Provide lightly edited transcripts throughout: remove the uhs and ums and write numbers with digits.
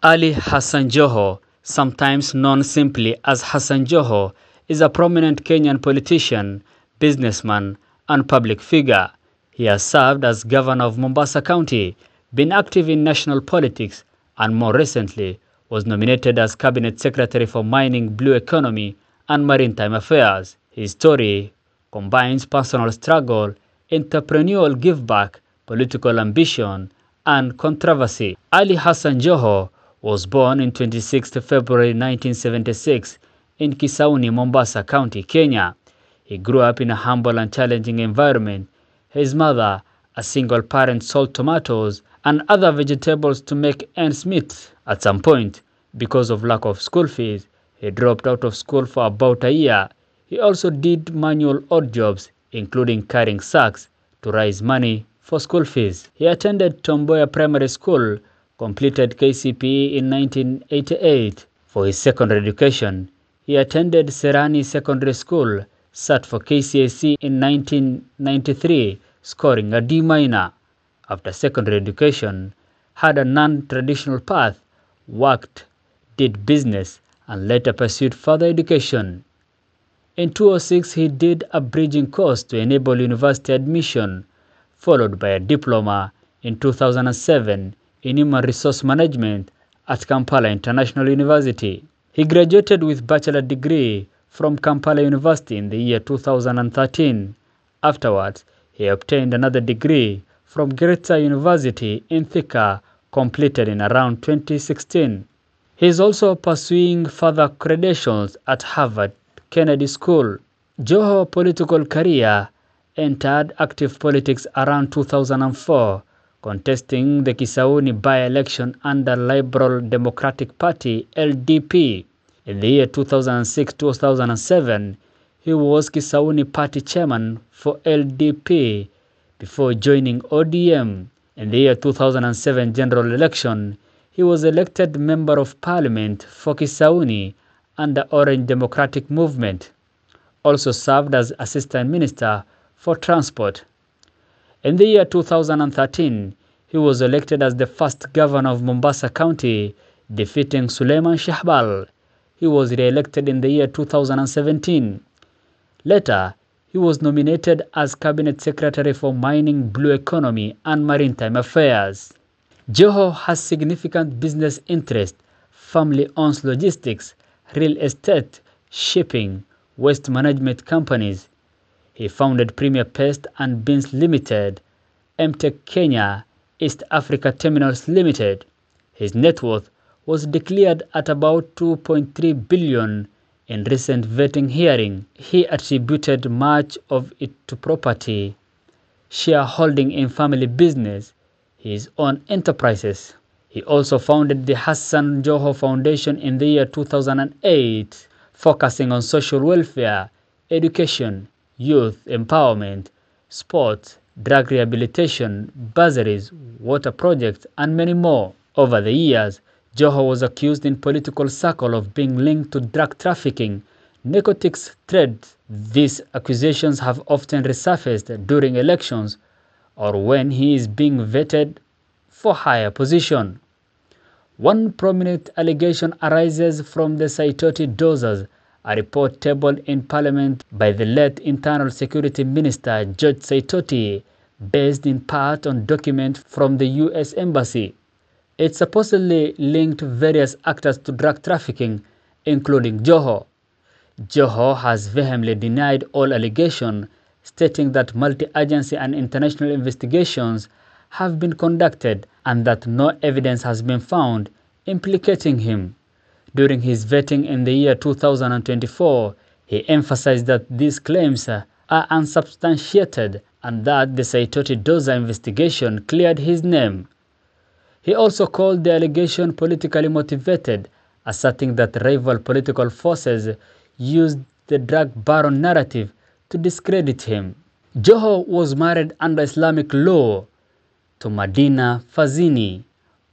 Ali Hassan Joho, sometimes known simply as Hassan Joho, is a prominent Kenyan politician, businessman, and public figure. He has served as governor of Mombasa County, been active in national politics, and more recently was nominated as cabinet secretary for mining, blue economy, and maritime affairs. His story combines personal struggle, entrepreneurial giveback, political ambition, and controversy. Ali Hassan Joho was born on 26 February 1976 in Kisauni, Mombasa County, Kenya. He grew up in a humble and challenging environment. His mother, a single parent, sold tomatoes and other vegetables to make ends meet. At some point, because of lack of school fees, he dropped out of school for about a year. He also did manual odd jobs, including carrying sacks, to raise money for school fees. He attended Tomboya Primary School, completed KCPE in 1988. For his secondary education, he attended Serani Secondary School, sat for KCSE in 1993, scoring a D minor. After secondary education, had a non-traditional path, worked, did business, and later pursued further education. In 2006, he did a bridging course to enable university admission, followed by a diploma in 2007 in Human Resource Management at Kampala International University. He graduated with bachelor degree from Kampala University in the year 2013. Afterwards, he obtained another degree from Garissa University in Thika, completed in around 2016. He is also pursuing further credentials at Harvard Kennedy School. Joho's political career entered active politics around 2004, contesting the Kisauni by-election under Liberal Democratic Party (LDP). In the year 2006-2007, he was Kisauni Party chairman for LDP before joining ODM. In the year 2007 general election, he was elected Member of Parliament for Kisauni under Orange Democratic Movement. Also served as Assistant Minister for Transport. In the year 2013, he was elected as the first governor of Mombasa County, defeating Suleiman Shahbal. He was re-elected in the year 2017. Later, he was nominated as Cabinet Secretary for Mining, Blue Economy, and Maritime Affairs. Joho has significant business interests, family owns logistics, real estate, shipping, waste management companies. He founded Premier Paste and Beans Limited, MTech Kenya, East Africa Terminals Limited. His net worth was declared at about 2.3 billion in recent vetting hearing. He attributed much of it to property, shareholding in family business, his own enterprises. He also founded the Hassan Joho Foundation in the year 2008, focusing on social welfare, education, youth empowerment, sports, drug rehabilitation, bursaries, water projects, and many more. Over the years, Joho was accused in political circles of being linked to drug trafficking, narcotics trade. These accusations have often resurfaced during elections or when he is being vetted for higher position. One prominent allegation arises from the Saitoti dozers, a report tabled in Parliament by the late Internal Security Minister George Saitoti, based in part on documents from the US Embassy. It supposedly linked various actors to drug trafficking, including Joho. Joho has vehemently denied all allegations, stating that multi-agency and international investigations have been conducted and that no evidence has been found implicating him. During his vetting in the year 2024, he emphasized that these claims are unsubstantiated and that the Saitoti Doza investigation cleared his name. He also called the allegation politically motivated, asserting that rival political forces used the drug baron narrative to discredit him. Joho was married under Islamic law to Madina Fazini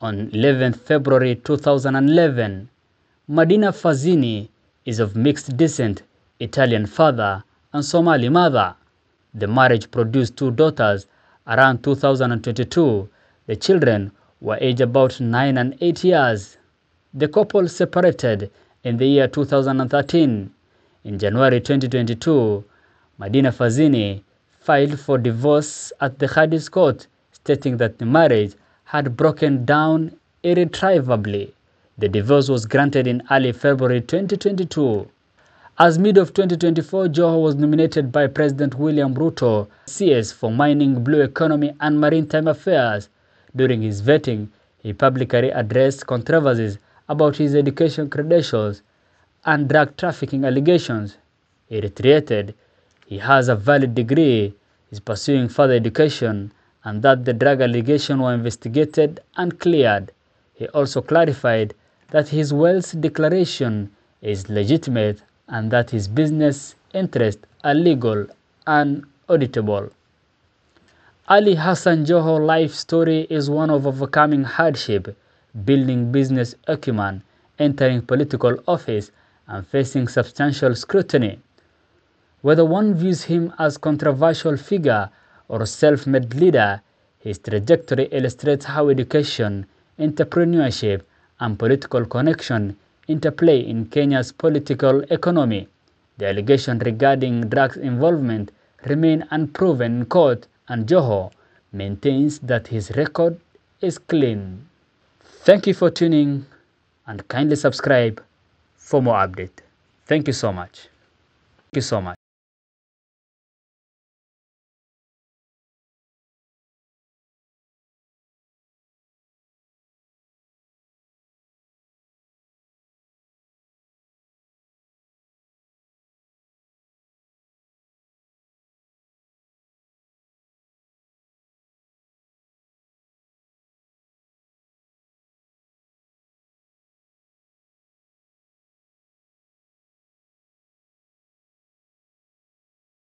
on 11 February 2011. Madina Fazini is of mixed descent, Italian father and Somali mother. The marriage produced 2 daughters. Around 2022, the children were aged about 9 and 8 years. The couple separated in the year 2013. In January 2022, Madina Fazini filed for divorce at the Cadiz court, stating that the marriage had broken down irretrievably. The divorce was granted in early February 2022. As mid of 2024, Joho was nominated by President William Ruto CS for mining, blue economy and maritime affairs. During his vetting, he publicly addressed controversies about his education credentials and drug trafficking allegations. He reiterated he has a valid degree, is pursuing further education, and that the drug allegations were investigated and cleared. He also clarified that his wealth declaration is legitimate and that his business interests are legal and auditable. Ali Hassan Joho's life story is one of overcoming hardship, building business acumen, entering political office, and facing substantial scrutiny. Whether one views him as a controversial figure or a self-made leader, his trajectory illustrates how education, entrepreneurship, and political connection interplay in Kenya's political economy. The allegations regarding drugs involvement remain unproven in court, and Joho maintains that his record is clean. Thank you for tuning and kindly subscribe for more updates. Thank you so much.